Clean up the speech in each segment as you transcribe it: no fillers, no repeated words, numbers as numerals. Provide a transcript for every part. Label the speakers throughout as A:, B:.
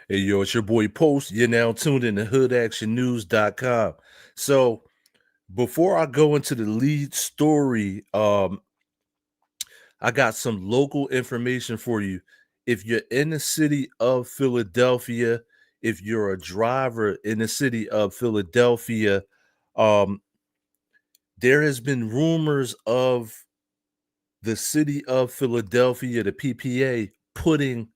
A: Hey, yo, it's your boy Post. You're now tuned in to hoodactionnews.com. So, before I go into the lead story, I got some local information for you. If you're in the city of Philadelphia, if you're a driver in the city of Philadelphia, um, there has been rumors of the city of Philadelphia, the PPA, putting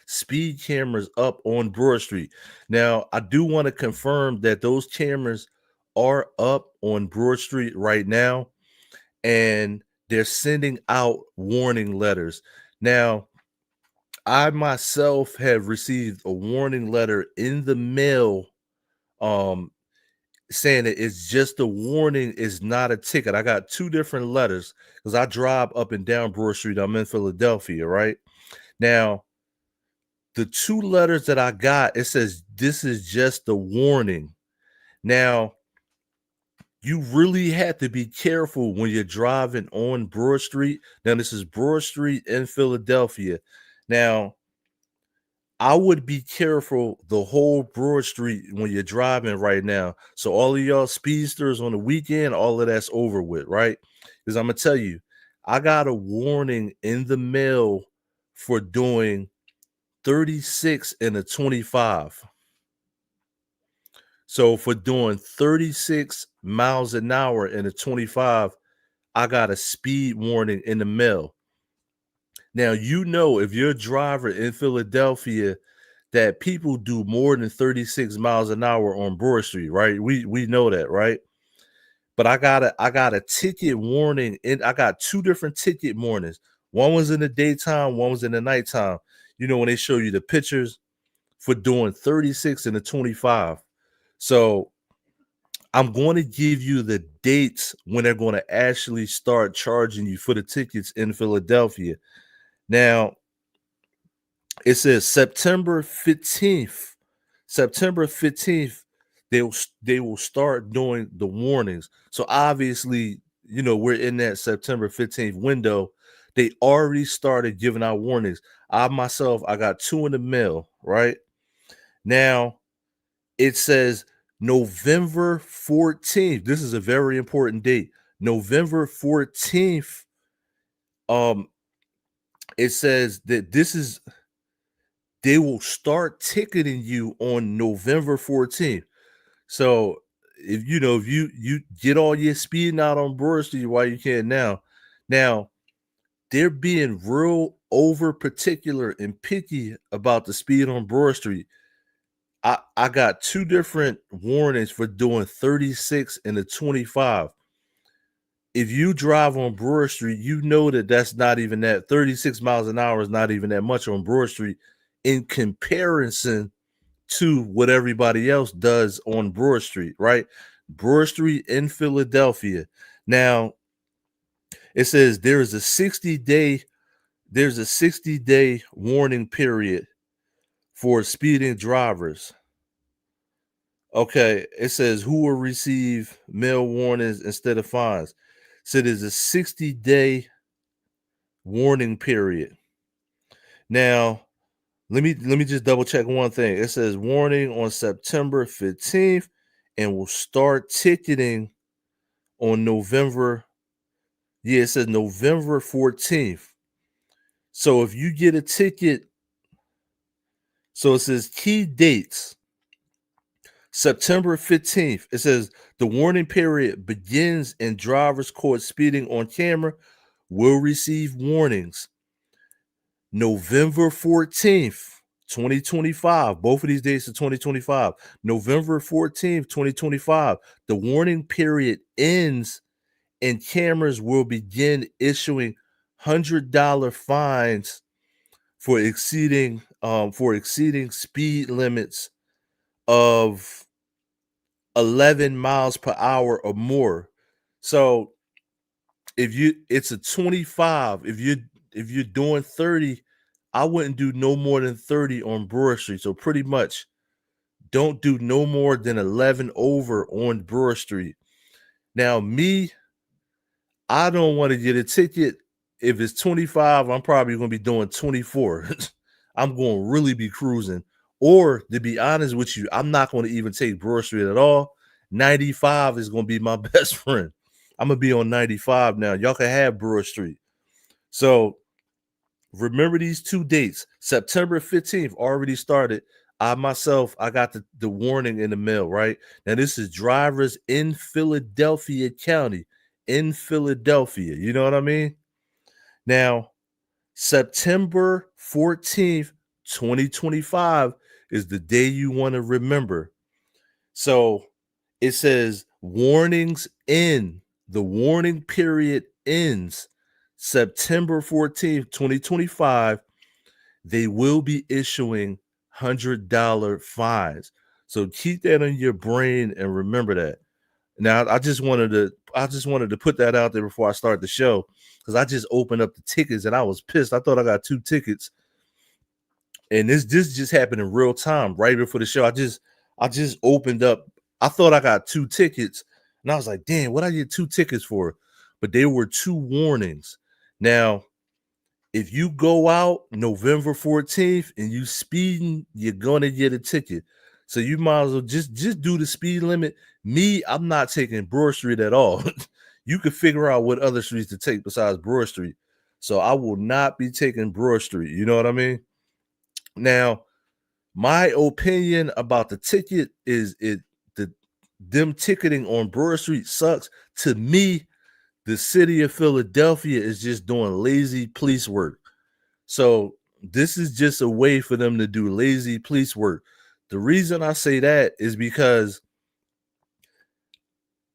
A: speed cameras up on Broad Street. Now, I do want to confirm that those cameras are up on Broad Street right now, and they're sending out warning letters. Now, I myself have received a warning letter in the mail um saying that it's just a warning, is not a ticket. I got two different letters because I drive up and down Broad Street. I'm in Philadelphia, right? Now, the two letters that I got, it says this is just a warning. Now, you really have to be careful when you're driving on Broad Street. Now, this is Broad Street in Philadelphia. Now, I would be careful the whole Broad Street when you're driving right now. So all of y'all speedsters on the weekend, all of that's over with, right? Because I'm gonna tell you, I got a warning in the mail for doing 36 and a 25. So for doing 36 miles an hour in a 25, I got a speed warning in the mail. Now, if you're a driver in Philadelphia that people do more than 36 miles an hour on Broad Street, right? We know that, right? But I got a ticket warning, and I got two different ticket warnings. One was in the daytime, one was in the nighttime. When they show you the pictures for doing 36 and a 25. So I'm going to give you the dates when they're going to actually start charging you for the tickets in Philadelphia. Now, it says September 15th. September 15th, they will start doing the warnings. So obviously, we're in that September 15th window. They already started giving out warnings. I got two in the mail, right? Now, it says November 14th. This is a very important date. November 14th. Um, it says that they will start ticketing you on November 14th. So if you get all your speeding out on Broad Street while you can now they're being real over particular and picky about the speed on Broad Street. I got two different warnings for doing 36 and a 25. If you drive on Broad Street, you know that's not even that 36 miles an hour is not even that much on Broad Street in comparison to what everybody else does on Broad Street, right? Broad Street in Philadelphia. Now, it says there's a 60-day warning period for speeding drivers. Okay, it says who will receive mail warnings instead of fines. So there's a 60-day warning period. Now, let me just double check one thing. It says warning on September 15th and will start ticketing on November. Yeah, it says November 14th. So if you get a ticket, so it says key dates. September 15th. It says the warning period begins and drivers caught speeding on camera will receive warnings. November 14th, 2025. Both of these dates are 2025. November 14th, 2025. The warning period ends and cameras will begin issuing $100 fines for exceeding speed limits of 11 miles per hour or more. So it's a 25. If you're doing 30, I wouldn't do no more than 30 on Broad Street. So pretty much don't do no more than 11 over on Broad Street. Now, I don't want to get a ticket. If it's 25, I'm probably going to be doing 24. I'm going to really be cruising Or to be honest with you, I'm not going to even take Broad Street at all. 95 is going to be my best friend. I'm going to be on 95 now. Y'all can have Broad Street. So remember these 2 dates. September 15th already started. I got the warning in the mail, right? Now, this is drivers in Philadelphia County, in Philadelphia. You know what I mean? Now, September 14th, 2025 is the day you want to remember. So it says warnings end. The warning period ends September 14th, 2025. They will be issuing $100 fines. So keep that in your brain and remember that. Now, I just wanted to put that out there before I start the show, because I just opened up the tickets and I was pissed. I thought I got 2 tickets, and this just happened in real time right before the show. I just opened up. I thought I got 2 tickets, and I was like, damn, what I get 2 tickets for? But there were 2 warnings. Now, if you go out November 14th and you speeding, you're gonna get a ticket. So you might as well just do the speed limit. Me, I'm not taking Broad Street at all. You can figure out what other streets to take besides Broad Street. So I will not be taking Broad Street. You know what I mean? Now, my opinion about the ticket is them ticketing on Broad Street sucks. To me, the city of Philadelphia is just doing lazy police work. So this is just a way for them to do lazy police work. The reason I say that is because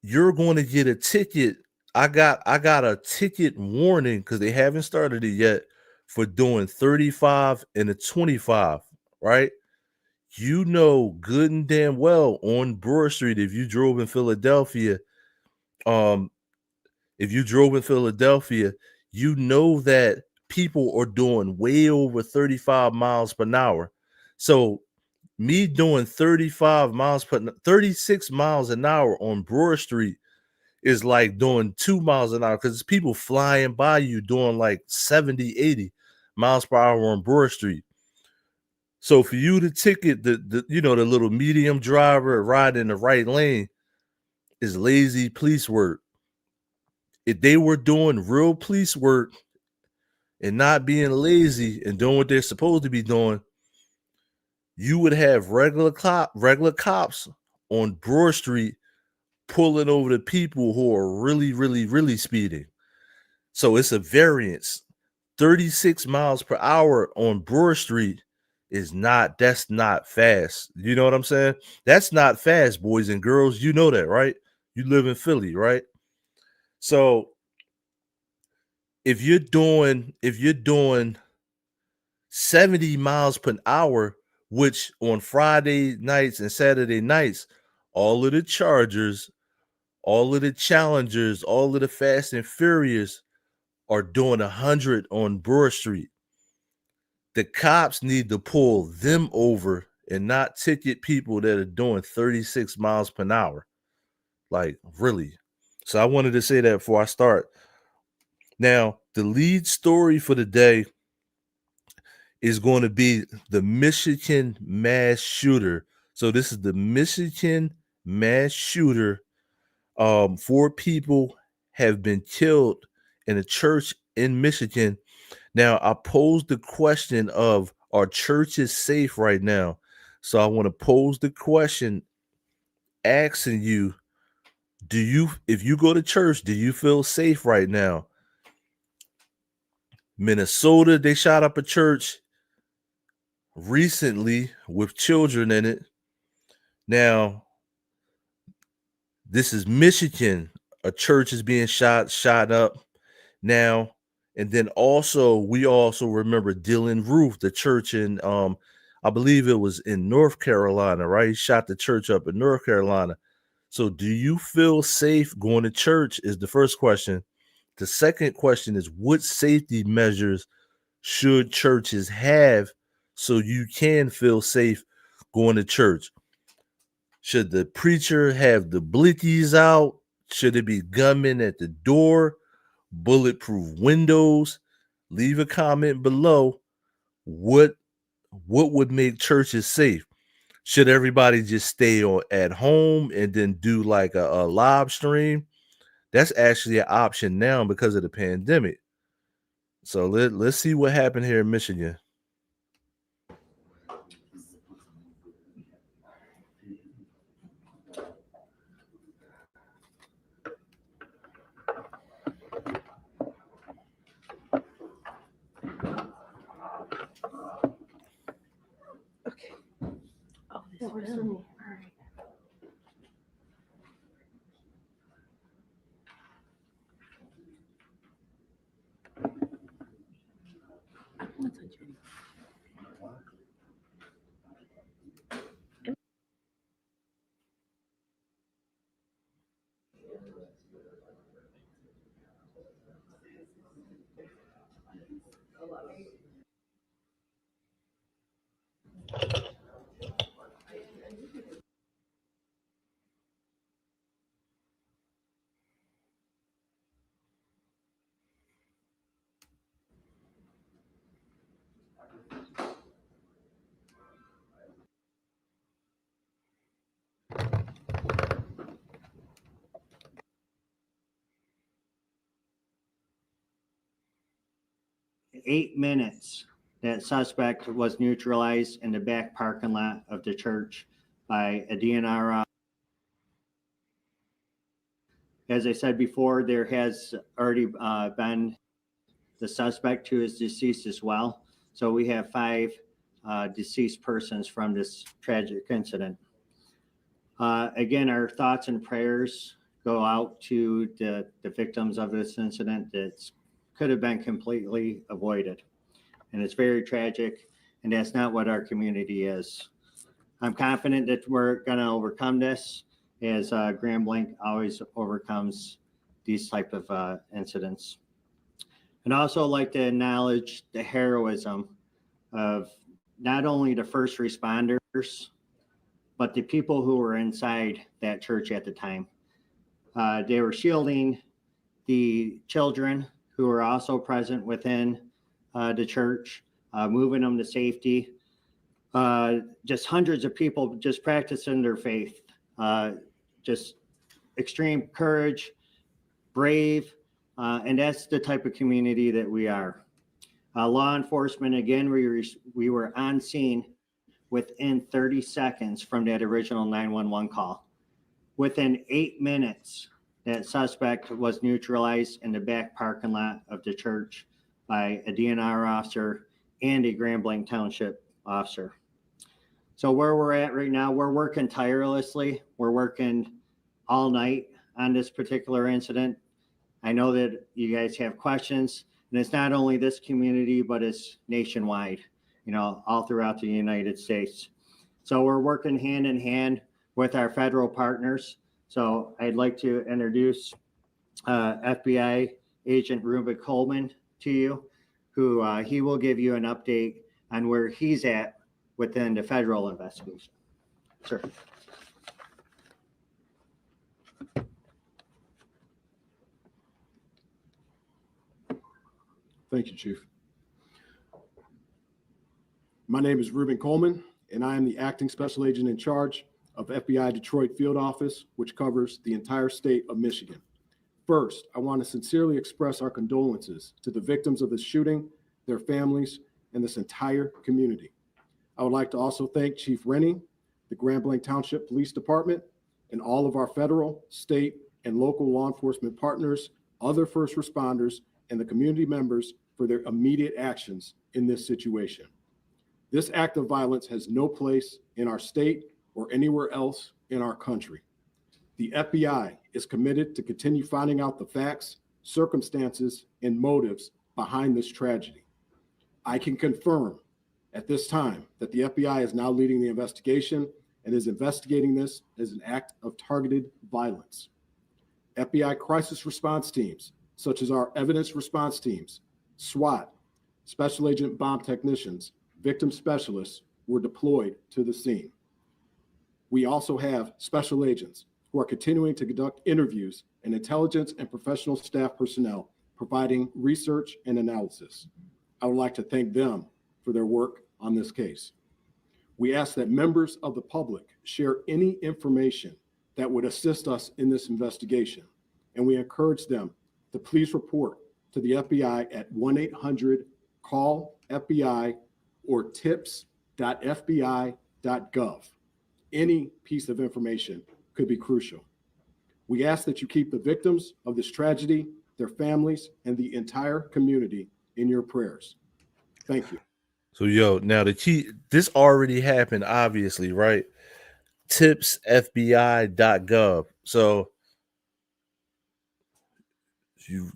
A: you're going to get a ticket. I got a ticket warning because they haven't started it yet for doing 35 and a 25, right? You know good and damn well on Broad Street, if you drove in Philadelphia, you know that people are doing way over 35 miles per hour. So me doing 36 miles an hour on Broad Street is like doing 2 miles an hour, because it's people flying by you doing like 70, 80 miles per hour on Broad Street. So for you to ticket the little medium driver riding in the right lane is lazy police work. If they were doing real police work and not being lazy and doing what they're supposed to be doing, you would have regular cops on Broad Street pulling over the people who are really, really, really speeding. So it's a variance. 36 miles per hour on Broad Street that's not fast. You know what I'm saying? That's not fast, boys and girls. You know that, right? You live in Philly, right? So if you're doing 70 miles per hour, which on Friday nights and Saturday nights, all of the Chargers, all of the Challengers, all of the Fast and Furious are doing 100 on Broad Street. The cops need to pull them over and not ticket people that are doing 36 miles per hour. Like, really. So I wanted to say that before I start. Now, the lead story for the day is going to be the Michigan mass shooter. So this is the Michigan mass shooter. 4 people have been killed in a church in Michigan. Now, I posed the question of, are churches safe right now? So I want to pose the question asking you, if you go to church, do you feel safe right now? Minnesota, they shot up a church recently with children in it. Now, this is Michigan. A church is being shot up now. And then we also remember Dylan Roof, the church in, I believe it was in North Carolina, right? He shot the church up in North Carolina. So do you feel safe going to church is the first question. The second question is, what safety measures should churches have so you can feel safe going to church? Should the preacher have the blickies out? Should it be gunmen at the door? Bulletproof windows? Leave a comment below. What what would make churches safe? Should everybody just stay at home and then do like a live stream? That's actually an option now because of the pandemic. So let's see what happened here in Michigan.
B: Okay. Oh, that was for me. All right. I don't want to touch anything.
C: Eight minutes, that suspect was neutralized in the back parking lot of the church by a DNR. As I said before, there has already been the suspect who is deceased as well. So we have 5 deceased persons from this tragic incident. Again, our thoughts and prayers go out to the victims of this incident that could have been completely avoided. And it's very tragic, and that's not what our community is. I'm confident that we're going to overcome this, as Grand Blanc always overcomes these type of incidents. And also like to acknowledge the heroism of not only the first responders, but the people who were inside that church at the time. They were shielding the children who were also present within the church, moving them to safety. Just hundreds of people just practicing their faith, just extreme courage, brave, and that's the type of community that we are. Law enforcement, again, we were on scene within 30 seconds from that original 911 call. Within 8 minutes, that suspect was neutralized in the back parking lot of the church by a DNR officer and a Grand Blanc Township officer. So where we're at right now, we're working tirelessly. We're working all night on this particular incident. I know that you guys have questions, and it's not only this community, but it's nationwide, all throughout the United States. So we're working hand in hand with our federal partners. So I'd like to introduce FBI Agent Reuben Coleman to you, who he will give you an update on where he's at within the federal investigation. Sir.
D: Thank you, Chief. My name is Reuben Coleman, and I am the acting special agent in charge of FBI Detroit Field Office, which covers the entire state of Michigan. First, I want to sincerely express our condolences to the victims of this shooting, their families, and this entire community. I would like to also thank Chief Rennie, the Grand Blanc Township Police Department, and all of our federal, state, and local law enforcement partners, other first responders, and the community members for their immediate actions in this situation. This act of violence has no place in our state or anywhere else in our country. The FBI is committed to continue finding out the facts, circumstances, and motives behind this tragedy. I can confirm at this time that the FBI is now leading the investigation and is investigating this as an act of targeted violence. FBI crisis response teams, such as our evidence response teams, SWAT, Special Agent Bomb Technicians, victim specialists were deployed to the scene. We also have special agents who are continuing to conduct interviews and intelligence and professional staff personnel providing research and analysis. I would like to thank them for their work on this case. We ask that members of the public share any information that would assist us in this investigation, and we encourage them to please report to the FBI at 1-800-CALL-FBI or tips.fbi.gov. Any piece of information could be crucial. We ask that you keep the victims of this tragedy, their families, and the entire community in your prayers. Thank you.
A: So, now the key, this already happened, obviously, right? tipsfbi.gov. So you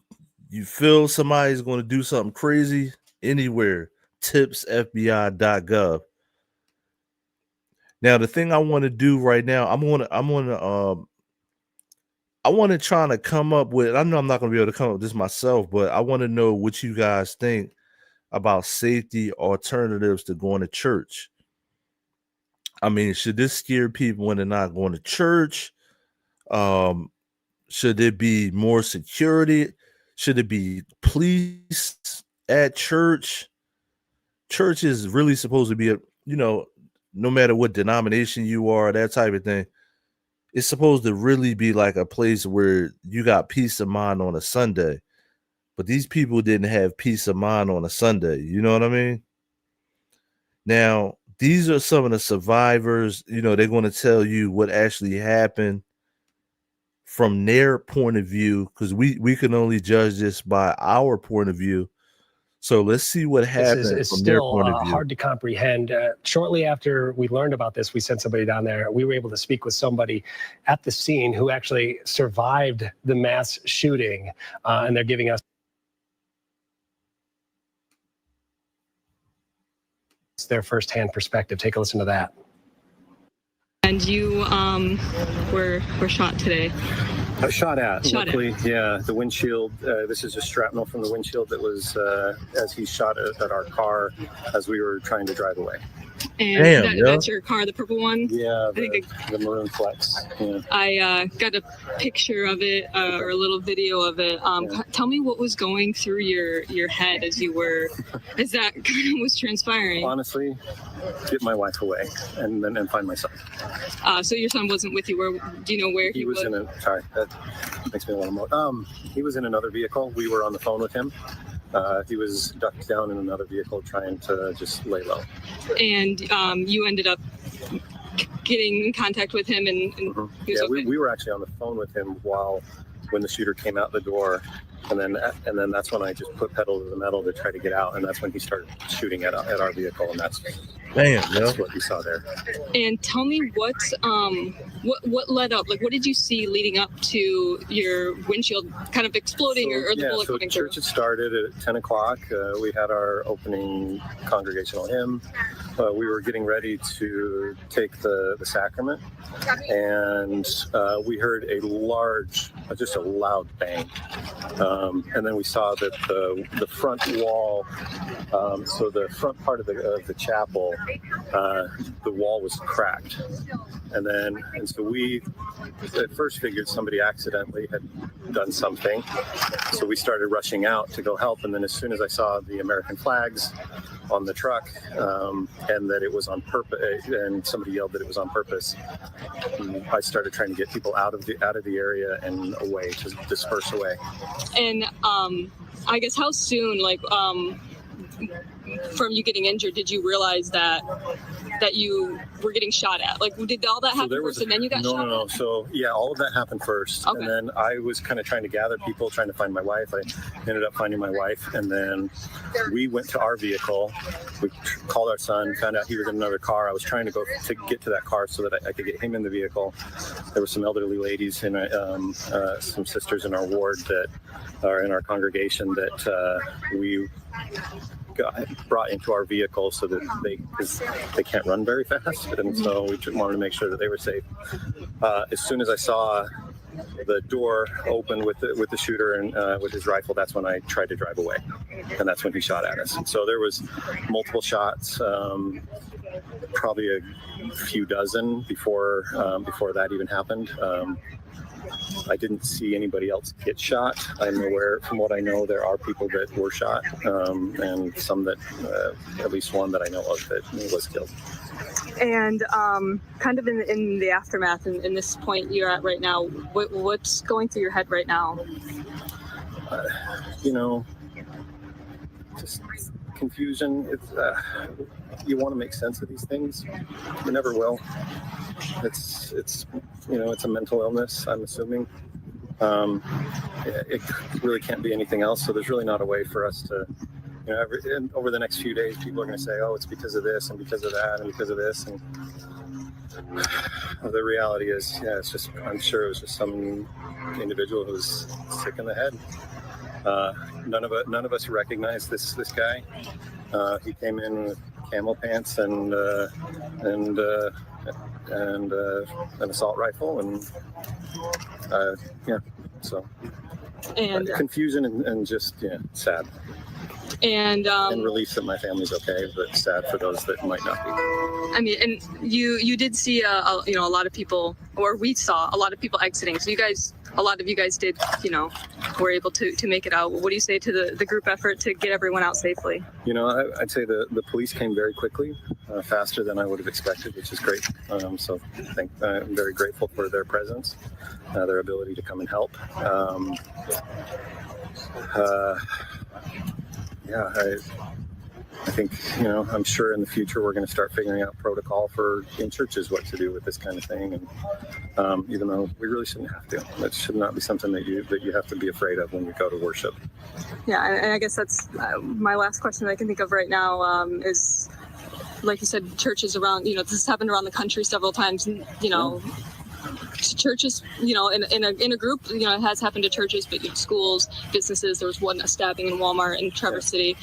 A: feel somebody's going to do something crazy anywhere, tipsfbi.gov. Now, the thing I want to do right now, I want to try to come up with, I know I'm not going to be able to come up with this myself, but I want to know what you guys think about safety alternatives to going to church. I mean, should this scare people when they're not going to church? Should there be more security? Should it be police at church? Church is really supposed to be no matter what denomination you are, that type of thing. It's supposed to really be like a place where you got peace of mind on a Sunday. But these people didn't have peace of mind on a Sunday. You know what I mean? Now, these are some of the survivors. They're going to tell you what actually happened from their point of view, because we can only judge this by our point of view. So let's see what happened from their point of view.
E: Hard to comprehend. Shortly after we learned about this, we sent somebody down there. We were able to speak with somebody at the scene who actually survived the mass shooting, and they're giving us their firsthand perspective. Take a listen to that.
F: And you were shot today.
G: Shot at.
F: Shot
G: luckily, at. Yeah, the windshield. This is just shrapnel from the windshield that was as he shot at our car as we were trying to drive away.
F: And that's your car, the purple one?
G: Yeah, the maroon Flex. Yeah.
F: I got a picture of it, or a little video of it. Tell me what was going through your head as that kind of was transpiring.
G: Honestly, get my wife away and find my son.
F: So your son wasn't with you. Do you know where he was?
G: Sorry, that makes me want to moan. He was in another vehicle. We were on the phone with him. He was ducked down in another vehicle trying to just lay low.
F: And you ended up getting in contact with him, and he was okay.
G: We were actually on the phone with him when the shooter came out the door, and then that's when I just put pedal to the metal to try to get out, and that's when he started shooting at our vehicle, and that's what you saw there.
F: And tell me what led up, like what did you see leading up to your windshield kind of exploding, or the bullet coming through?
G: Church had started at 10 o'clock. We had our opening congregational hymn. We were getting ready to take the sacrament, and we heard a loud bang. And then we saw that the front wall, so the front part of the chapel, the wall was cracked. And so we at first figured somebody accidentally had done something. So we started rushing out to go help. And then as soon as I saw the American flags on the truck, and that it was on purpose, and somebody yelled that it was on purpose, I started trying to get people out of the area and away, to disperse away.
F: And I guess how soon, from you getting injured, did you realize that you were getting shot at? Like, did all that happen first and then you got shot at?
G: No. So, yeah, all of that happened first. Okay. And then I was kind of trying to gather people, trying to find my wife. I ended up finding my wife. And then we went to our vehicle. We called our son, found out he was in another car. I was trying to go to get to that car so that I could get him in the vehicle. There were some elderly ladies and some sisters in our ward that are in our congregation that we brought into our vehicle so that they can't run very fast, and so we wanted to make sure that they were safe. As soon as I saw the door open with the shooter and with his rifle, that's when I tried to drive away, and that's when he shot at us. And so there was multiple shots, probably a few dozen before that even happened. I didn't see anybody else get shot. I'm aware, from what I know, there are people that were shot, and some that, at least one that I know of that was killed.
F: And kind of in the aftermath, in this point you're at right now, what's going through your head right now?
G: You know, just confusion. It's you want to make sense of these things. You never will. It's you know, it's a mental illness, I'm assuming. It really can't be anything else. So there's really not a way for us to, you know, over the next few days, people are going to say, oh, it's because of this and because of that and because of this. And the reality is, yeah, it's just, I'm sure it was just some individual who's sick in the head. None of us recognize this guy. He came in with camel pants and an assault rifle, and yeah, so
F: And
G: confusion and just sad.
F: And
G: relief that my family's okay, but sad for those that might not be.
F: I mean, and you did see a lot of people, or we saw a lot of people exiting. So a lot of you guys did, were able to make it out. What do you say to the group effort to get everyone out safely?
G: I'd say the police came very quickly, faster than I would have expected, which is great. So I'm very grateful for their presence, their ability to come and help. I think, I'm sure in the future we're going to start figuring out protocol in churches what to do with this kind of thing. And even though we really shouldn't have to, that should not be something that you have to be afraid of when you go to worship.
F: Yeah, and I guess that's my last question that I can think of right now is, like you said, churches around, this has happened around the country several times, churches, in a group, it has happened to churches, but schools, businesses. There was a stabbing in Walmart in Traverse City.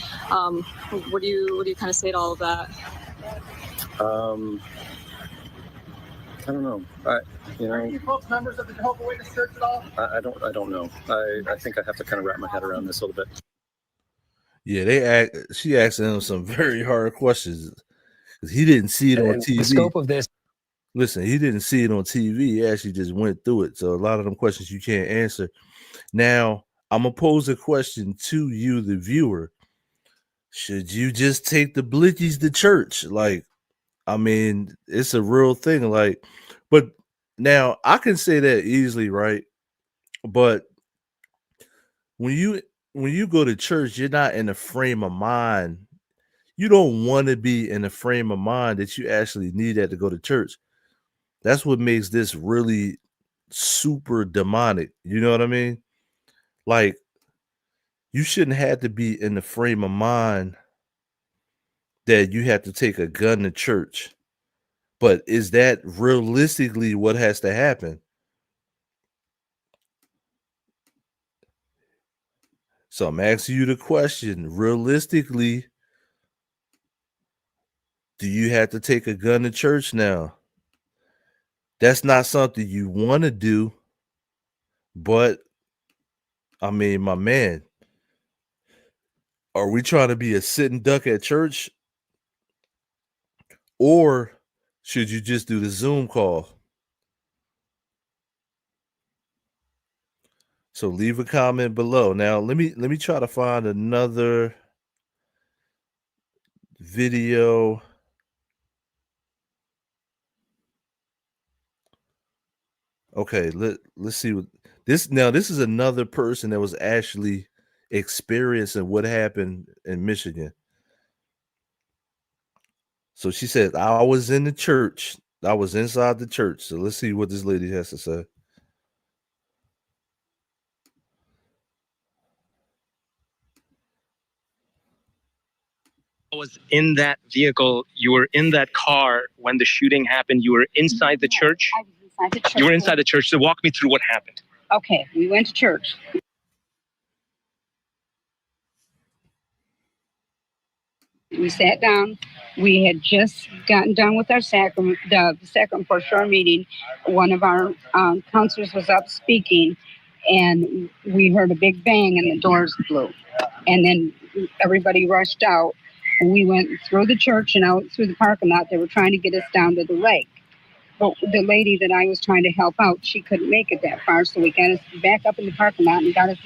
F: What do you kind of say to all of that?
G: I don't know. Are you folks members of the Jehovah's Witness Church at all? I don't know. I think I have to kind of wrap my head around this a little bit.
A: Yeah, she asked him some very hard questions because he didn't see it on TV.
E: The scope of this.
A: Listen, he didn't see it on TV. He actually just went through it. So a lot of them questions you can't answer. Now, I'm going to pose a question to you, the viewer. Should you just take the blickies to church? It's a real thing. But now I can say that easily, right? But when you go to church, you're not in a frame of mind. You don't want to be in a frame of mind that you actually need that to go to church. That's what makes this really super demonic. You know what I mean? You shouldn't have to be in the frame of mind that you have to take a gun to church. But is that realistically what has to happen? So I'm asking you the question, realistically, do you have to take a gun to church now? That's not something you want to do, but my man, are we trying to be a sitting duck at church? Or should you just do the Zoom call? So leave a comment below. Now, let me try to find another video. Okay, let's see what this. Now, this is another person that was actually experiencing what happened in Michigan. So she said, I was in the church. I was inside the church. So let's see what this lady has to say.
H: Was in that vehicle. You were in that car when the shooting happened. You were inside the church.
I: I was inside the church.
H: You were inside the church. So walk me through what happened.
I: Okay, we went to church. We sat down. We had just gotten done with our sacrament, the sacrament for our meeting. One of our counselors was up speaking, and we heard a big bang, and the doors blew. And then everybody rushed out. We went through the church and out through the parking lot. They were trying to get us down to the lake. But the lady that I was trying to help out, she couldn't make it that far, so we got us back up in the parking lot and got us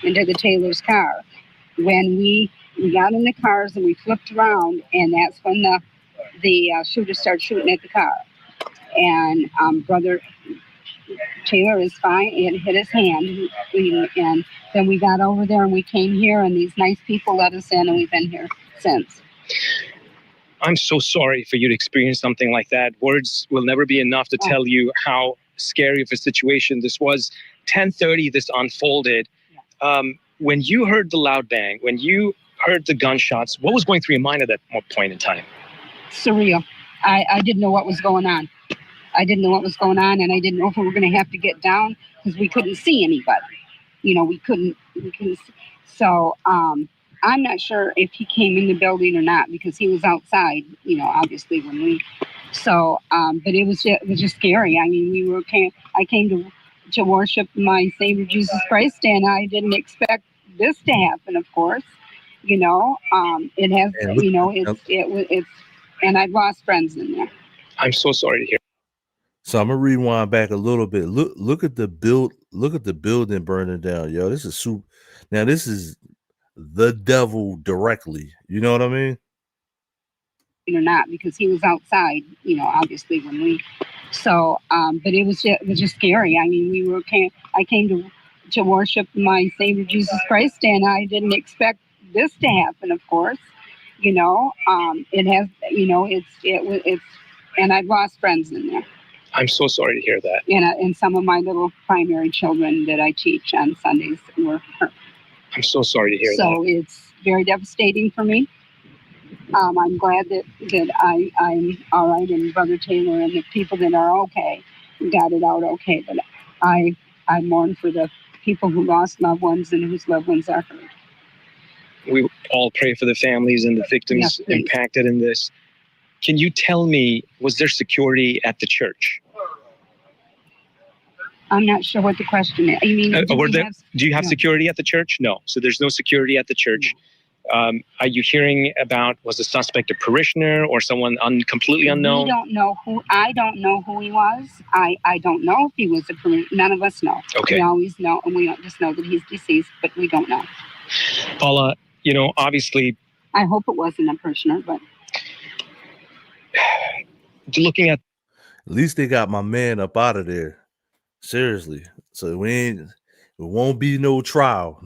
I: into the Taylor's car. When we got in the cars and we flipped around, and that's when the shooter started shooting at the car. And Brother Taylor is fine. It hit his hand, and then we got over there and we came here, and these nice people let us in, and we've been here since.
H: I'm so sorry for you to experience something like that. Words will never be enough to tell you how scary of a situation this was. 10:30, this unfolded. When you heard the loud bang, when you heard the gunshots, what was going through your mind at that point in time?
I: Surreal. I didn't know what was going on. I didn't know what was going on, and I didn't know if we were going to have to get down because we couldn't see anybody. You know, we couldn't see. So, I'm not sure if he came in the building or not because he was outside, you know, obviously when we, so, but it was just scary. I mean, I came to worship my Savior Jesus Christ, and I didn't expect this to happen, of course. You know, it has, you know, it's, and I've lost friends in there.
H: I'm so sorry to hear.
A: So I'm gonna rewind back a little bit. Look at the building burning down, yo. This is super. Now this is the devil directly. You know what I mean?
I: Or not because he was outside, you know, obviously when we, so, but it was just scary. I mean, I came to worship my Savior Jesus Christ, and I didn't expect this to happen, of course. You know, it has, you know, it's, and I've lost friends in there.
H: I'm so sorry to hear that.
I: And some of my little primary children that I teach on Sundays were hurt.
H: I'm so sorry to hear that.
I: So it's very devastating for me. I'm glad that I'm all right, and Brother Taylor and the people that are okay got it out okay. But I mourn for the people who lost loved ones and whose loved ones are hurt.
H: We all pray for the families and the victims impacted in this. Can you tell me, was there security at the church?
I: I'm not sure what the question is. You mean,
H: do you have security at the church? No. So there's no security at the church. Are you hearing about, was the suspect a parishioner or someone completely unknown?
I: I don't know who he was. I don't know if he was a parishioner. None of us know.
H: Okay.
I: We always know, and we don't just know that he's deceased, but we don't know.
H: Paula, you know, obviously.
I: I hope it wasn't a parishioner, but.
H: Looking at
A: least they got my man up out of there. Seriously. So it won't be no trial.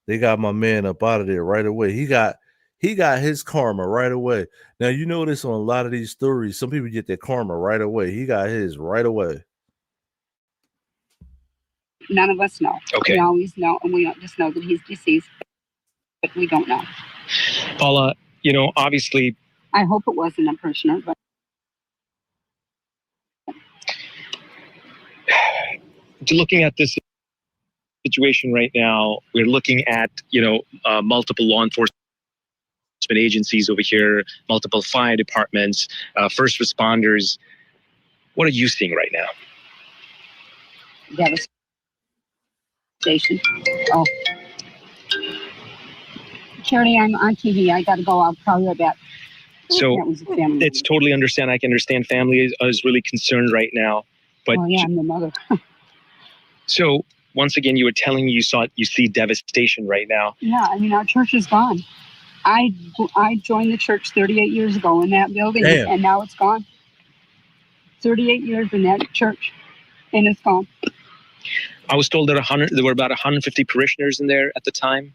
A: They got my man up out of there right away. He got his karma right away. Now you notice on a lot of these stories, some people get their karma right away. He got his right away.
I: None of us know.
H: Okay.
I: We always know, and we don't just know that he's deceased, but we don't know.
H: Paula, you know, obviously.
I: I hope it wasn't a parishioner, but.
H: Looking at this situation right now, we're looking at, you know, multiple law enforcement agencies over here, multiple fire departments, first responders. What are you seeing right now?
I: Devastation. Oh. Charity, I'm on TV. I got to go. I'll call you right back.
H: So it's totally understand. I can understand family is really concerned right now. But
I: yeah, I'm the mother.
H: So once again, you were telling me you see devastation right now.
I: Yeah, I mean, our church is gone. I joined the church 38 years ago in that building.
A: Damn.
I: And now it's gone. 38 years in that church, and it's gone.
H: I was told that there were about 150 parishioners in there at the time.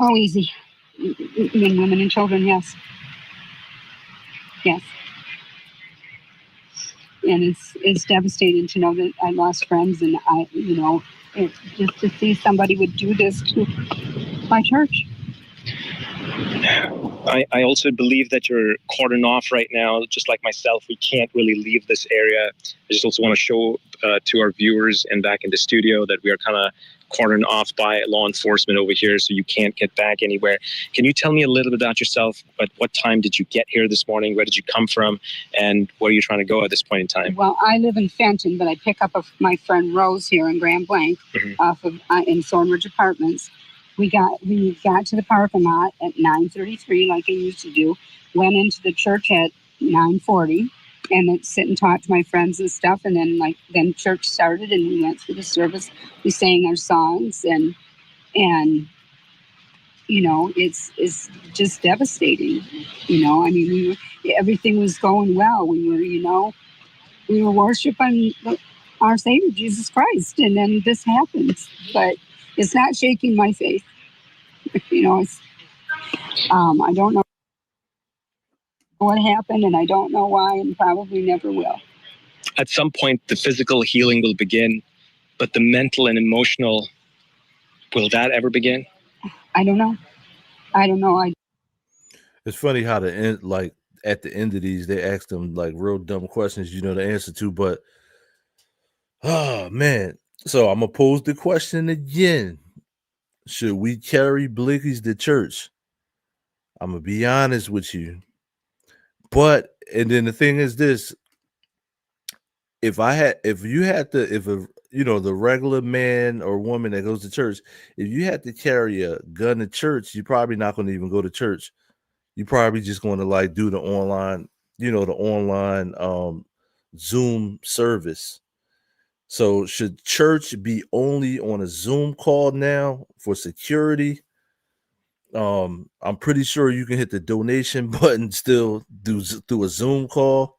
I: Oh, easy. Men, women, and children, yes. Yes. And it's devastating to know that I lost friends, and just to see somebody would do this to my church.
H: I also believe that you're cordoned off right now, just like myself. We can't really leave this area. I just also want to show to our viewers and back in the studio that we are kind of cordoned off by law enforcement over here, so you can't get back anywhere. Can you tell me a little bit about yourself? At what time did you get here this morning? Where did you come from? And where are you trying to go at this point in time?
I: Well, I live in Fenton, but I pick up my friend Rose here in Grand Blanc, off of in Thornridge Apartments. We got to the parking lot at 9:33, like I used to do. Went into the church at 9:40, and then sit and talk to my friends and stuff. And then church started, and we went through the service. We sang our songs, and it's just devastating. I mean, everything was going well. We were worshiping our Savior Jesus Christ, and then this happens. But it's not shaking my faith. It's I don't know what happened, and I don't know why, and probably never will.
H: At some point, the physical healing will begin, but the mental and emotional, will that ever begin?
I: I don't know.
A: It's funny how the end, like at the end of these, they ask them like real dumb questions you know the answer to, but oh man. So I'm gonna pose the question again. Should we carry blickies to church? I'm gonna be honest with you. But and then the thing is this: if the regular man or woman that goes to church, if you had to carry a gun to church, you're probably not going to even go to church. You're probably just going to like do the online Zoom service. So should church be only on a Zoom call now for security? I'm pretty sure you can hit the donation button still through a Zoom call.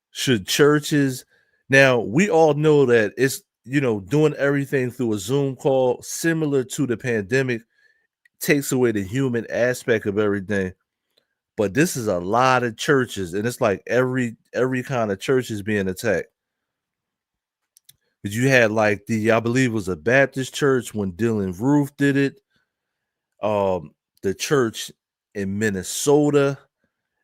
A: Should churches now we all know that it's doing everything through a Zoom call similar to the pandemic takes away the human aspect of everything. But this is a lot of churches, and it's like every kind of church is being attacked. But you had like I believe it was a Baptist church when Dylan Roof did it. The church in Minnesota,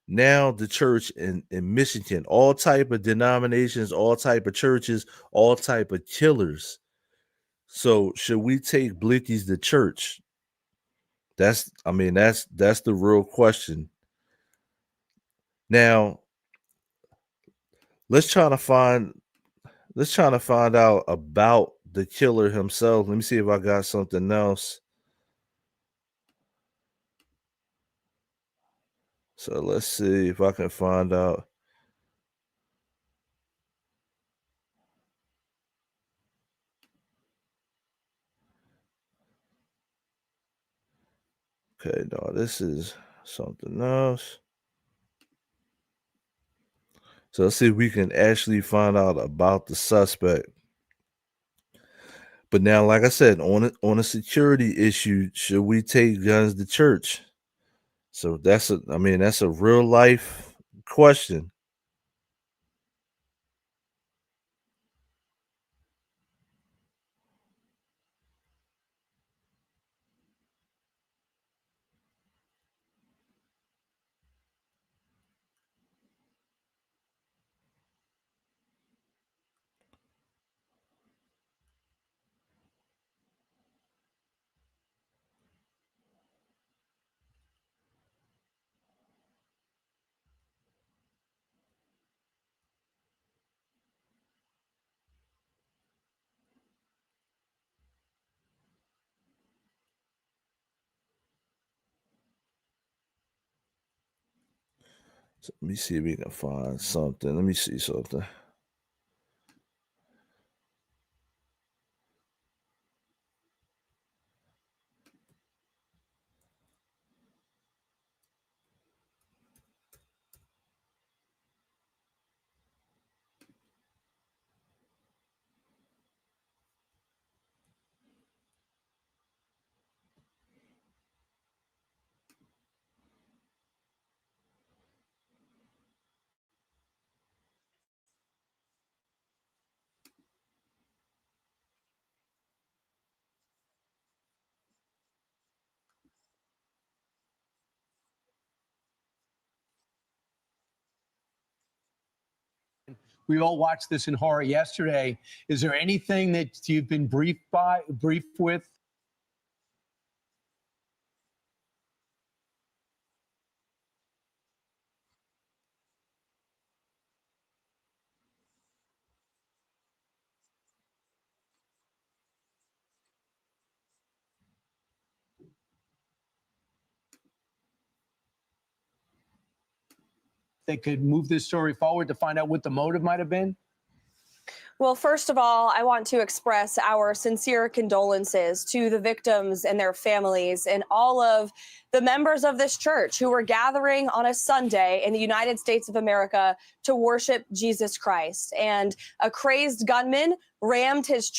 A: now the church in Michigan, all type of denominations, all type of churches, all type of killers. So should we take blickies to church? That's the real question. Now let's try to find out about the killer himself. Let me see if I got something else. So let's see if I can find out. Okay, no, this is something else. So let's see if we can actually find out about the suspect. But now, like I said, on a security issue, should we take guns to church? So that's a real life question. So let me see if we can find something. Let me see something.
J: We all watched this in horror yesterday. Is there anything that you've been briefed with? that could move this story forward to find out what the motive might have been?
K: Well, first of all, I want to express our sincere condolences to the victims and their families and all of the members of this church who were gathering on a Sunday in the United States of America to worship Jesus Christ. And a crazed gunman rammed his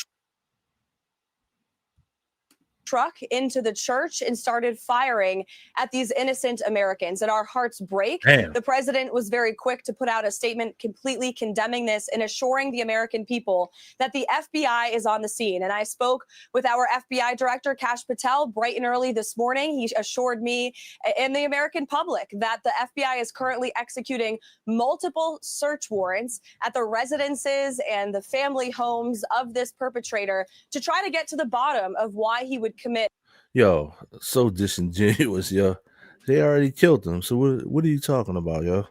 K: truck into the church and started firing at these innocent Americans, and our hearts break.
A: Damn.
K: The president was very quick to put out a statement completely condemning this and assuring the American people that the FBI is on the scene. And I spoke with our FBI director, Kash Patel, bright and early this morning. He assured me and the American public that the FBI is currently executing multiple search warrants at the residences and the family homes of this perpetrator to try to get to the bottom of why he would commit.
A: Yo, so disingenuous, yo. They already killed him. So what are you talking about, yo?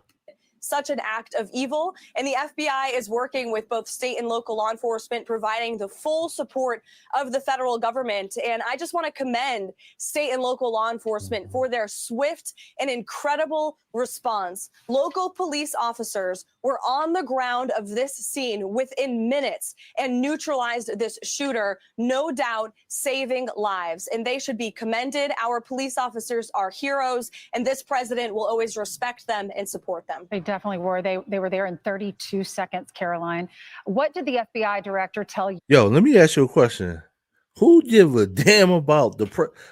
K: Such an act of evil. And the FBI is working with both state and local law enforcement, providing the full support of the federal government. And I just want to commend state and local law enforcement for their swift and incredible response. Local police officers were on the ground of this scene within minutes and neutralized this shooter, no doubt saving lives. And they should be commended. Our police officers are heroes, and this president will always respect them and support them.
L: They definitely were. They were there in 32 seconds, Caroline. What did the FBI director tell you?
A: Yo, let me ask you a question. Who give a damn about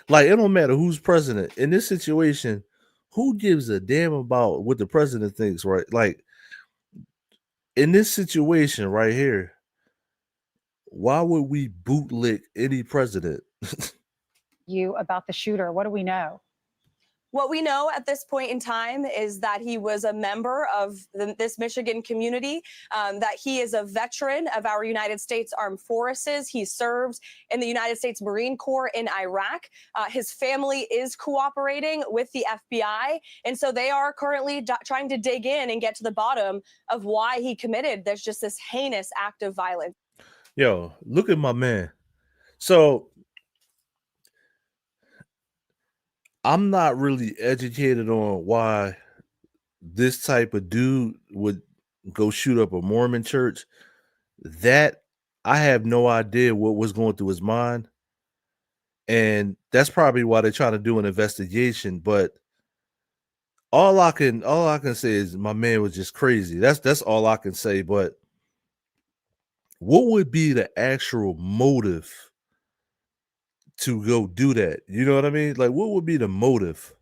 A: like, it don't matter who's president in this situation. Who gives a damn about what the president thinks, right? Like, in this situation right here, why would we bootlick any president?
L: You about the shooter? What do we know?
K: What we know at this point in time is that he was a member of this Michigan community, that he is a veteran of our United States Armed Forces. He served in the United States Marine Corps in Iraq. His family is cooperating with the FBI. And so they are currently trying to dig in and get to the bottom of why he committed this heinous act of violence.
A: Yo, look at my man. So I'm not really educated on why this type of dude would go shoot up a Mormon church. That I have no idea what was going through his mind. And that's probably why they're trying to do an investigation. But all I can say is my man was just crazy. That's all I can say. But what would be the actual motive to go do that? You know what I mean? Like, what would be the motive?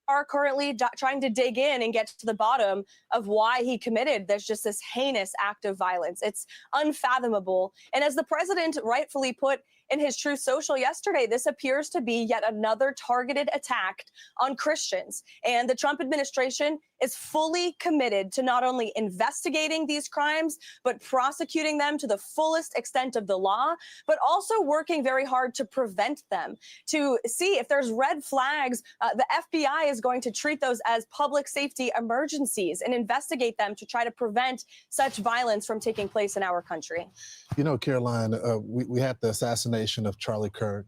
K: Are currently trying to dig in and get to the bottom of why he committed this heinous act of violence. It's unfathomable. And as the president rightfully put in his Truth Social yesterday, this appears to be yet another targeted attack on Christians. And the Trump administration is fully committed to not only investigating these crimes, but prosecuting them to the fullest extent of the law, but also working very hard to prevent them, to see if there's red flags. The FBI is going to treat those as public safety emergencies and investigate them to try to prevent such violence from taking place in our country.
M: You know, Caroline, we had the assassination of Charlie Kirk.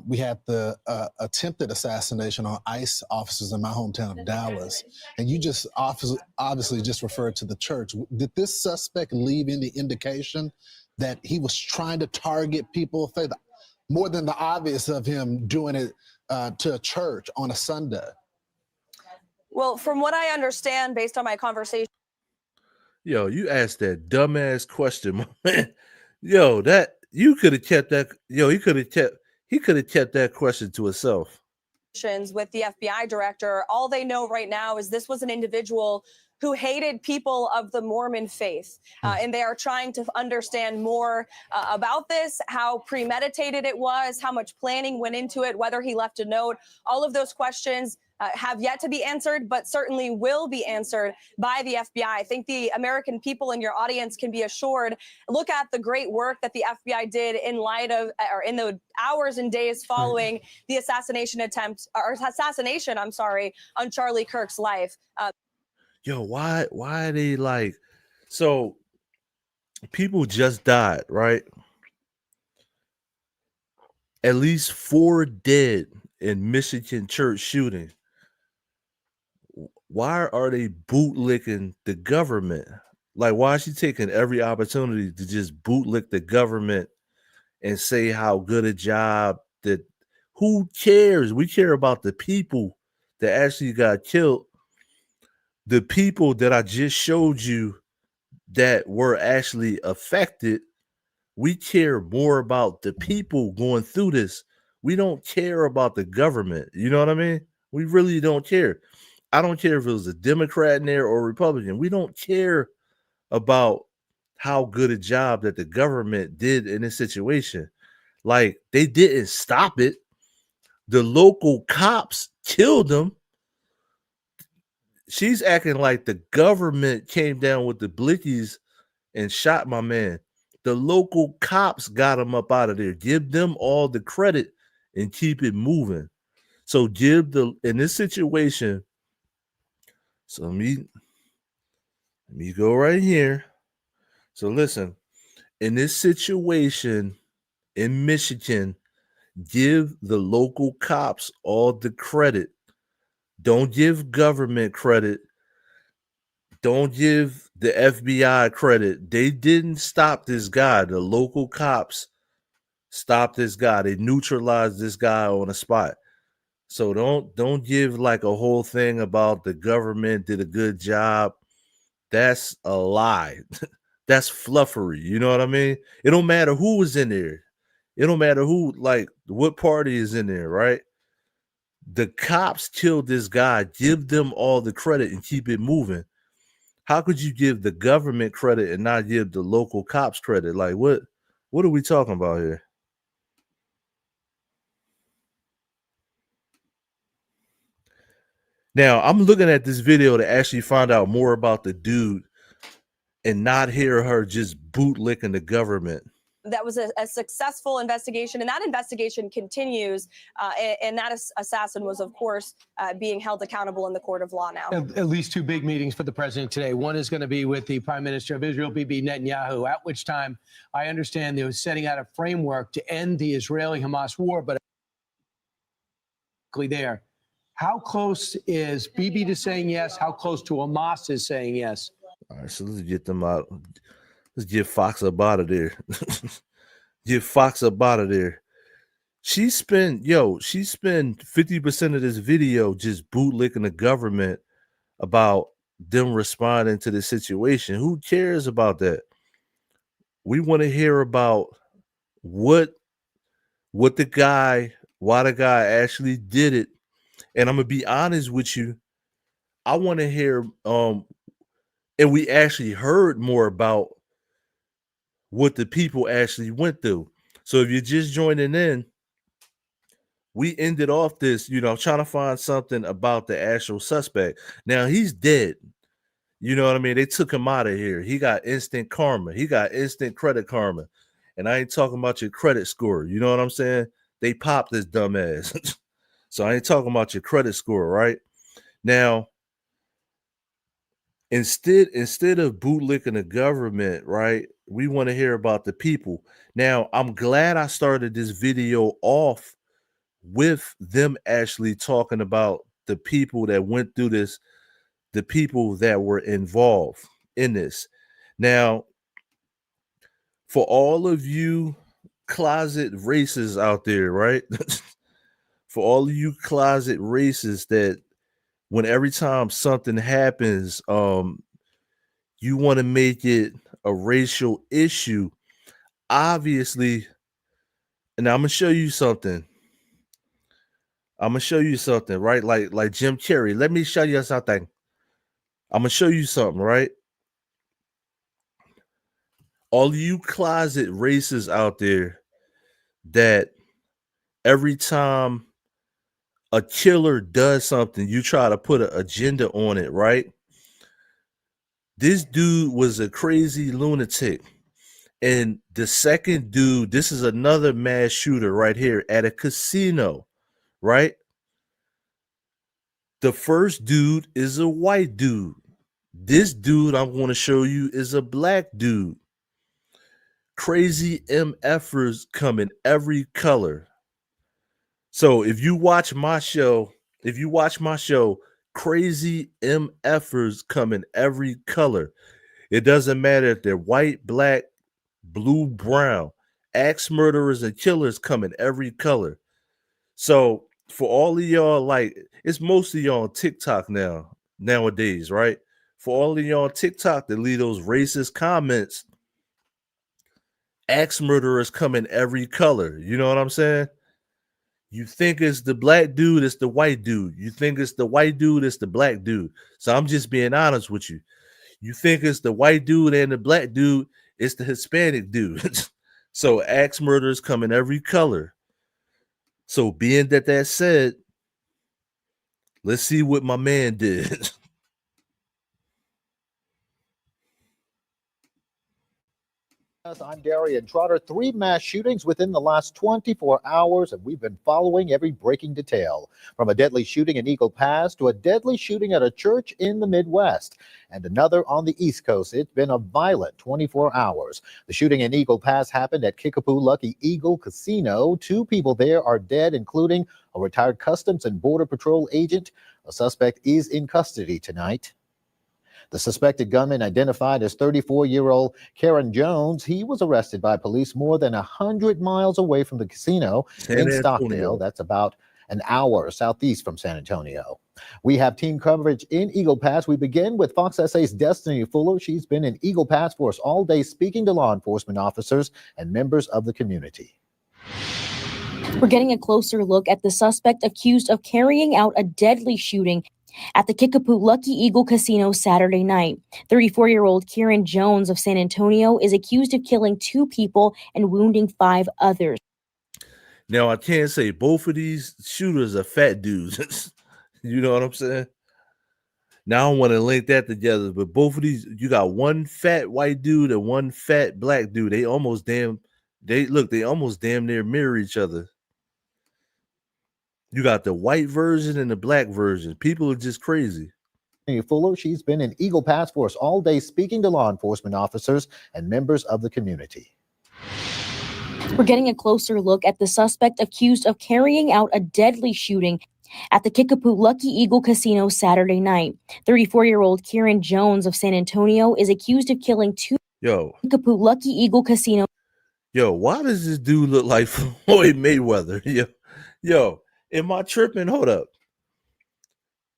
M: We had the attempted assassination on ICE officers in my hometown of Dallas. And you just obviously just referred to the church. Did this suspect leave any indication that he was trying to target people, more than the obvious of him doing it to a church on a Sunday?
K: Well, from what I understand, based on my conversation.
A: Yo, you asked that dumbass question, man. Yo, that you could have kept that. Yo, he could have kept that question to himself.
K: With the FBI director, all they know right now is this was an individual who hated people of the Mormon faith. And they are trying to understand more about this, how premeditated it was, how much planning went into it, whether he left a note. All of those questions have yet to be answered, but certainly will be answered by the FBI. I think the American people in your audience can be assured. Look at the great work that the FBI did in light of, or in the hours and days following the assassination, on Charlie Kirk's life.
A: Yo, why are they like, so people just died, right? At least 4 dead in Michigan church shooting. why are they bootlicking the government? Like, why is she taking every opportunity to just bootlick the government and say how good a job that? Who cares? We care about the people that actually got killed. The people that I just showed you that were actually affected. We care more about the people going through this. We don't care about the government. You know what I mean? We really don't care. I don't care if it was a Democrat in there or Republican. We don't care about how good a job that the government did in this situation. Like, they didn't stop it. The local cops killed them. She's acting like the government came down with the blickies and shot my man. The local cops got him up out of there. Give them all the credit and keep it moving. So in this situation, so let me go right here. So listen, in this situation in Michigan, give the local cops all the credit. Don't give government credit. Don't give the FBI credit. They didn't stop this guy. The local cops stopped this guy. They neutralized this guy on the spot. So don't give like a whole thing about the government did a good job. That's a lie. That's fluffery. You know what I mean? It don't matter who was in there. It don't matter who, like, what party is in there, right? The cops killed this guy. Give them all the credit and keep it moving. How could you give the government credit and not give the local cops credit? Like, what are we talking about here? Now, I'm looking at this video to actually find out more about the dude and not hear her just bootlicking the government.
K: That was a successful investigation, and that investigation continues. And that assassin was, of course, being held accountable in the court of law now.
J: At least two big meetings for the president today. One is going to be with the Prime Minister of Israel, Bibi Netanyahu, at which time I understand they were setting out a framework to end the Israeli-Hamas war, but there. How close is Bibi to saying yes? How close to Hamas is saying yes?
A: All right, so let's get them out. Let's get Fox up out of there. Get Fox up out of there. She spent 50% of this video just bootlicking the government about them responding to the situation. Who cares about that? We want to hear about why the guy actually did it. And I'm gonna be honest with you. I want to hear and we actually heard more about what the people actually went through. So if you're just joining in, we ended off this, trying to find something about the actual suspect. Now he's dead. You know what I mean? They took him out of here. He got instant karma. He got instant credit karma. And I ain't talking about your credit score. You know what I'm saying? They popped this dumbass. So I ain't talking about your credit score, right? Now, instead of bootlicking the government, right, we want to hear about the people. Now, I'm glad I started this video off with them actually talking about the people that went through this, the people that were involved in this. Now, for all of you closet racists out there, right? For all of you closet racists that when every time something happens, you want to make it a racial issue, obviously. And I'm gonna show you something. Right? Like Jim Carrey. Let me show you something. I'm gonna show you something, right? All of you closet racists out there that every time a killer does something, you try to put an agenda on it, right? This dude was a crazy lunatic. And the second dude, this is another mass shooter right here at a casino, right? The first dude is a white dude. This dude I'm going to show you is a black dude. Crazy MFers come in every color. So if you watch my show, crazy MFers come in every color. It doesn't matter if they're white, black, blue, brown. Axe murderers and killers come in every color. So for all of y'all, like, it's most of y'all on TikTok nowadays, right? For all of y'all on TikTok that leave those racist comments, axe murderers come in every color. You know what I'm saying? You think it's the black dude, it's the white dude. You think it's the white dude, it's the black dude. So I'm just being honest with you. You think it's the white dude and the black dude, it's the Hispanic dude. So axe murderers come in every color. So being that said, let's see what my man did.
N: I'm Darian Trotter. 3 mass shootings within the last 24 hours, and we've been following every breaking detail. From a deadly shooting in Eagle Pass to a deadly shooting at a church in the Midwest, and another on the East Coast. It's been a violent 24 hours. The shooting in Eagle Pass happened at Kickapoo Lucky Eagle Casino. 2 people there are dead, including a retired Customs and Border Patrol agent. A suspect is in custody tonight. The suspected gunman, identified as 34-year-old Karen Jones, he was arrested by police more than 100 miles away from the casino in Stockdale. That's about an hour southeast from San Antonio. We have team coverage in Eagle Pass. We begin with Fox SA's Destiny Fuller. She's been in Eagle Pass for us all day, speaking to law enforcement officers and members of the community.
O: We're getting a closer look at the suspect accused of carrying out a deadly shooting at the Kickapoo Lucky Eagle Casino Saturday night. 34-year-old Kieran Jones of San Antonio is accused of killing 2 people and wounding 5 others.
A: Now, I can't say both of these shooters are fat dudes. You know what I'm saying? Now, I don't want to link that together, but both of these, you got one fat white dude and one fat black dude. They almost damn near mirror each other. You got the white version and the black version. People are just crazy.
N: Fuller, she's been in Eagle Pass for us all day, speaking to law enforcement officers and members of the community.
O: We're getting a closer look at the suspect accused of carrying out a deadly shooting at the Kickapoo Lucky Eagle Casino Saturday night. 34-year-old Kieran Jones of San Antonio is accused of killing 2 Kickapoo Lucky Eagle Casino.
A: Yo, why does this dude look like Floyd Mayweather? Yo, am I tripping? Hold up.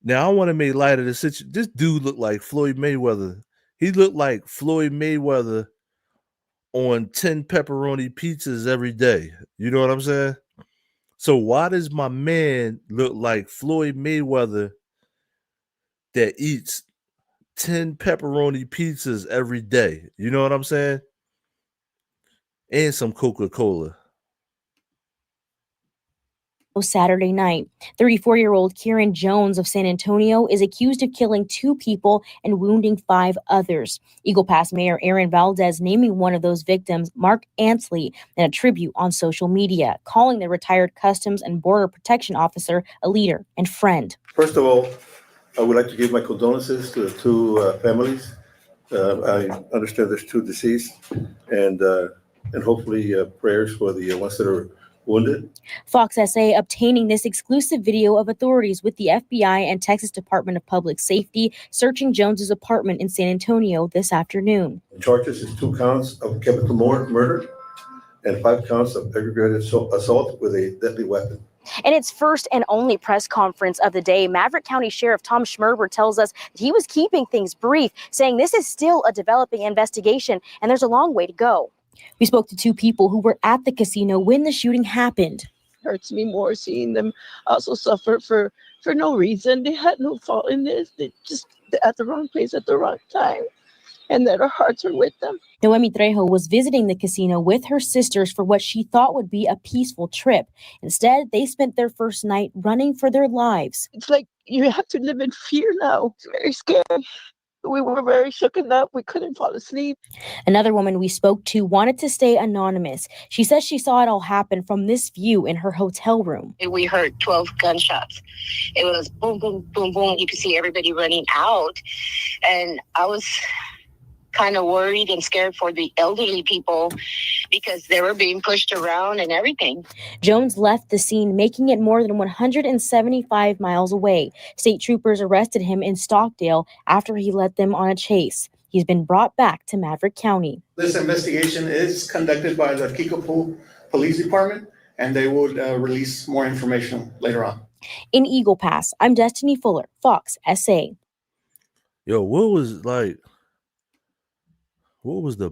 A: Now, I want to make light of the situation. This dude looked like Floyd Mayweather. He looked like Floyd Mayweather on 10 pepperoni pizzas every day. You know what I'm saying? So why does my man look like Floyd Mayweather that eats 10 pepperoni pizzas every day? You know what I'm saying? And some Coca-Cola.
O: Saturday night. 34-year-old Kieran Jones of San Antonio is accused of killing 2 people and wounding 5 others. Eagle Pass Mayor Aaron Valdez naming one of those victims, Mark Ansley, in a tribute on social media, calling the retired Customs and Border Protection officer a leader and friend.
P: First of all, I would like to give my condolences to the 2 families. I understand there's 2 deceased, and hopefully prayers for the ones that are wounded.
O: Fox SA obtaining this exclusive video of authorities with the FBI and Texas Department of Public Safety searching Jones's apartment in San Antonio this afternoon.
P: The charges is 2 counts of capital murder and 5 counts of aggravated assault with a deadly weapon.
O: In its first and only press conference of the day, Maverick County Sheriff Tom Schmerber tells us that he was keeping things brief, saying this is still a developing investigation and there's a long way to go. We spoke to 2 people who were at the casino when the shooting happened.
B: Hurts me more seeing them also suffer for no reason. They had no fault in this. They just at the wrong place at the wrong time, and that our hearts are with them.
O: Noemi Trejo was visiting the casino with her sisters for what she thought would be a peaceful trip. Instead, they spent their first night running for their lives.
B: It's like you have to live in fear now. It's very scary. We were very shooken up. We couldn't fall asleep.
O: Another woman we spoke to wanted to stay anonymous. She says she saw it all happen from this view in her hotel room.
Q: We heard 12 gunshots. It was boom, boom, boom, boom. You could see everybody running out. And I was kind of worried and scared for the elderly people because they were being pushed around and everything.
O: Jones left the scene, making it more than 175 miles away. State troopers arrested him in Stockdale after he led them on a chase. He's been brought back to Maverick County.
R: This investigation is conducted by the Kickapoo Police Department, and they will release more information later on.
O: In Eagle Pass, I'm Destiny Fuller, Fox SA.
A: Yo, what was the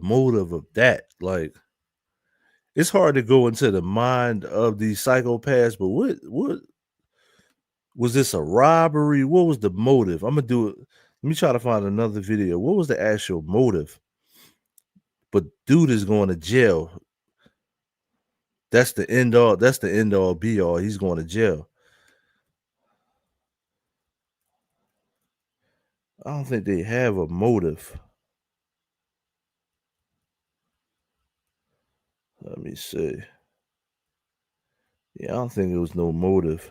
A: motive of that? Like, it's hard to go into the mind of these psychopaths, but what was this, a robbery? What was the motive? I'm gonna do it. Let me try to find another video. What was the actual motive? But dude is going to jail. That's the end all. That's the end all be all. He's going to jail. I don't think they have a motive. Let me see. Yeah, I don't think it was no motive.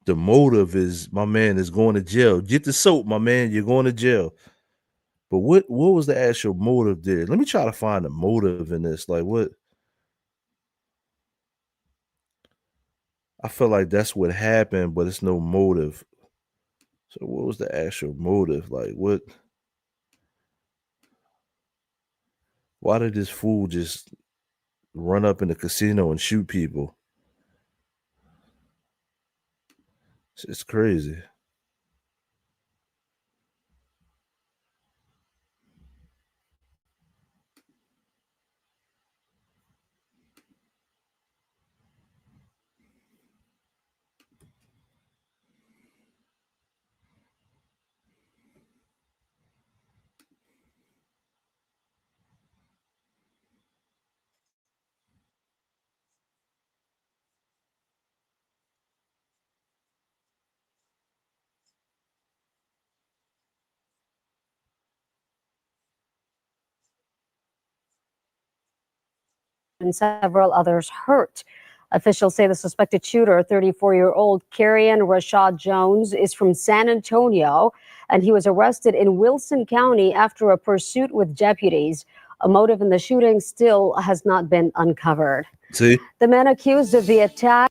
A: The motive is, my man is going to jail. Get the soap, my man. You're going to jail. But what was the actual motive there? Let me try to find a motive in this. Like, what? I feel like that's what happened, but it's no motive. So what was the actual motive? Like, what? Why did this fool just run up in the casino and shoot people? It's crazy.
S: And several others hurt. Officials say the suspected shooter, 34-year-old Kerrion Rashad Jones, is from San Antonio, and he was arrested in Wilson County after a pursuit with deputies. A motive in the shooting still has not been uncovered.
A: See?
S: The man accused of the attack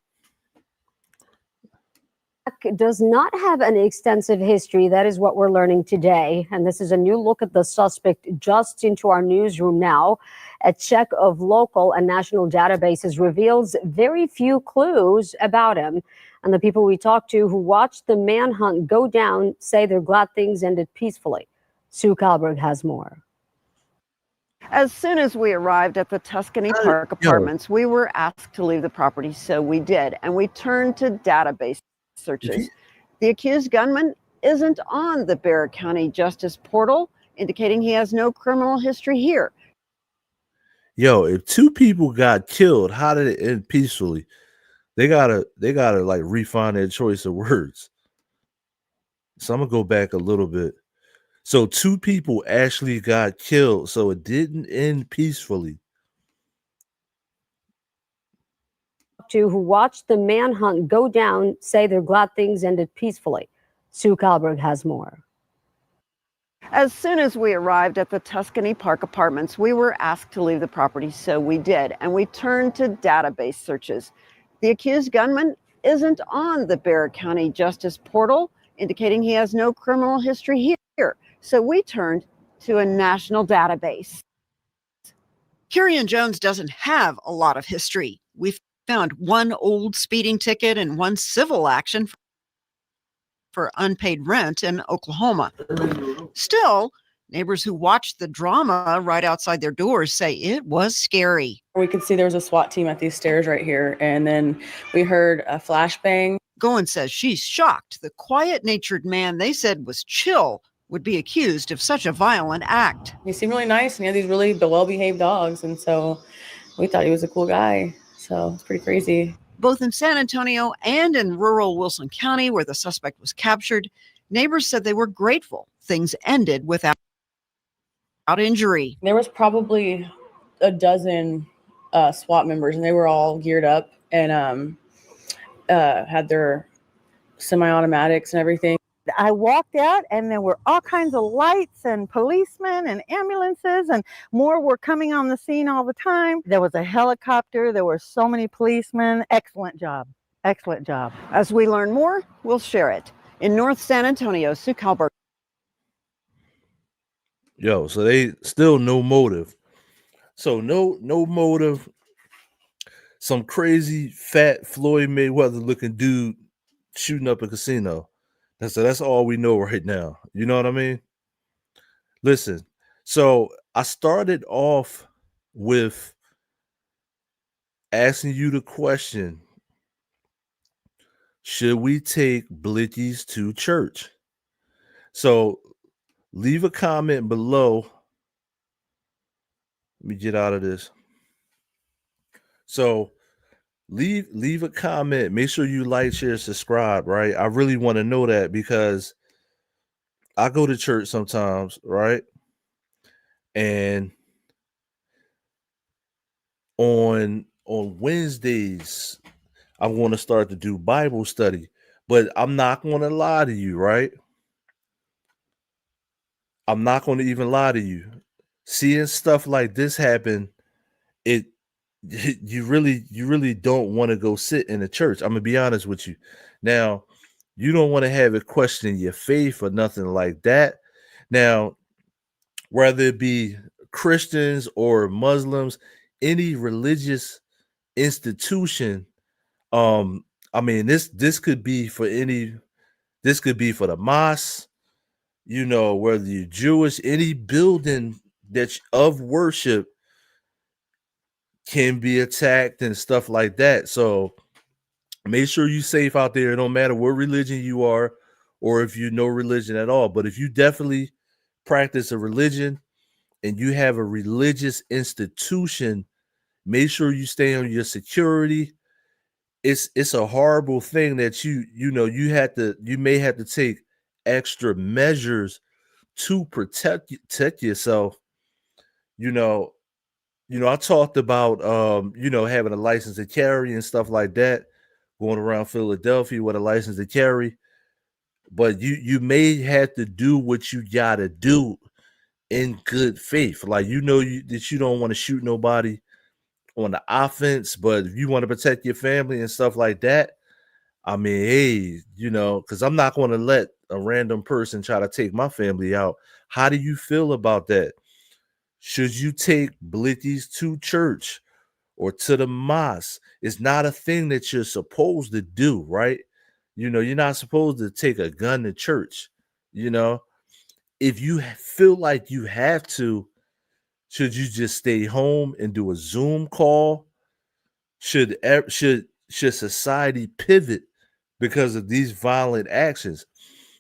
S: does not have an extensive history. That is what we're learning today. And this is a new look at the suspect just into our newsroom now. A check of local and national databases reveals very few clues about him. And the people we talked to who watched the manhunt go down say they're glad things ended peacefully. Sue Kalberg has more.
T: As soon as we arrived at the Tuscany Park Apartments, we were asked to leave the property, so we did. And we turned to database searches. The accused gunman isn't on the Bexar County Justice Portal, indicating he has no criminal history here.
A: Yo, if two people got killed, how did it end peacefully? They gotta like refine their choice of words. So I'm gonna go back a little bit. So two people actually got killed, so it didn't end peacefully.
S: Who watched the manhunt go down say they're glad things ended peacefully. Sue Kalberg has more.
T: As soon as we arrived at the Tuscany Park Apartments, we were asked to leave the property, so we did. And we turned to database searches. The accused gunman isn't on the Bexar County Justice Portal, indicating he has no criminal history here. So we turned to a national database.
U: Kerrion Jones doesn't have a lot of history. We've found one old speeding ticket and one civil action for unpaid rent in Oklahoma. Still, neighbors who watched the drama right outside their doors say it was scary.
V: We could see there was a SWAT team at these stairs right here, and then we heard a flashbang.
U: Goen says she's shocked the quiet-natured man they said was chill would be accused of such a violent act.
V: He seemed really nice, and he had these really well-behaved dogs, and so we thought he was a cool guy. So it's pretty crazy.
U: Both in San Antonio and in rural Wilson County, where the suspect was captured, neighbors said they were grateful things ended without injury.
V: There was probably a dozen SWAT members, and they were all geared up and had their semi-automatics and everything.
C: I walked out and there were all kinds of lights and policemen and ambulances, and more were coming on the scene all the time. There was a helicopter. There were so many policemen. Excellent job. Excellent job.
T: As we learn more, we'll share it. In North San Antonio, Sue Calbert.
A: Yo, so they still no motive. So no motive. Some crazy fat Floyd Mayweather looking dude shooting up a casino. That's all we know right now. You know what I mean? Listen, so I started off with asking you the question, should we take blickies to church? So leave a comment below. Let me get out of this. So leave a comment. Make sure you like, share, subscribe, right? I really want to know that because I go to church sometimes, right? And on Wednesdays, I'm going to start to do Bible study, but I'm not going to lie to you, right? I'm not going to even lie to you. Seeing stuff like this happen, you really don't want to go sit in the church. I'm gonna be honest with you. Now, you don't want to have it question your faith or nothing like that. Now, whether it be Christians or Muslims, any religious institution, I mean, this could be for this could be for the mosque, you know, whether you're Jewish, any building that's of worship can be attacked and stuff like that. So make sure you're safe out there. It don't matter what religion you are or if you know religion at all. But if you definitely practice a religion and you have a religious institution, make sure you stay on your security. It's a horrible thing that you may have to take extra measures to protect yourself. I talked about having a license to carry and stuff like that, going around Philadelphia with a license to carry. But you may have to do what you gotta do in good faith. Like that you don't want to shoot nobody on the offense, but if you want to protect your family and stuff like that, I mean, hey, because I'm not going to let a random person try to take my family out. How do you feel about that? Should you take blickies to church or to the mosque? It's not a thing that you're supposed to do, right? You're not supposed to take a gun to church. If you feel like you have to, should you just stay home and do a Zoom call? Should society pivot because of these violent actions?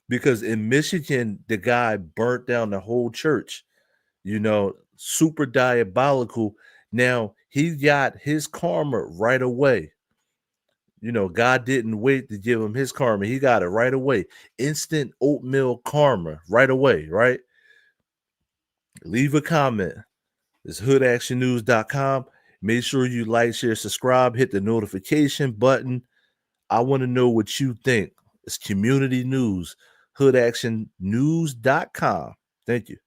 A: Because in Michigan, the guy burnt down the whole church. Super diabolical. Now he got his karma right away. God didn't wait to give him his karma. He got it right away. Instant oatmeal karma right away, right? Leave a comment. It's hoodactionnews.com. Make sure you like, share, subscribe, hit the notification button. I want to know what you think. It's community news, hoodactionnews.com. Thank you.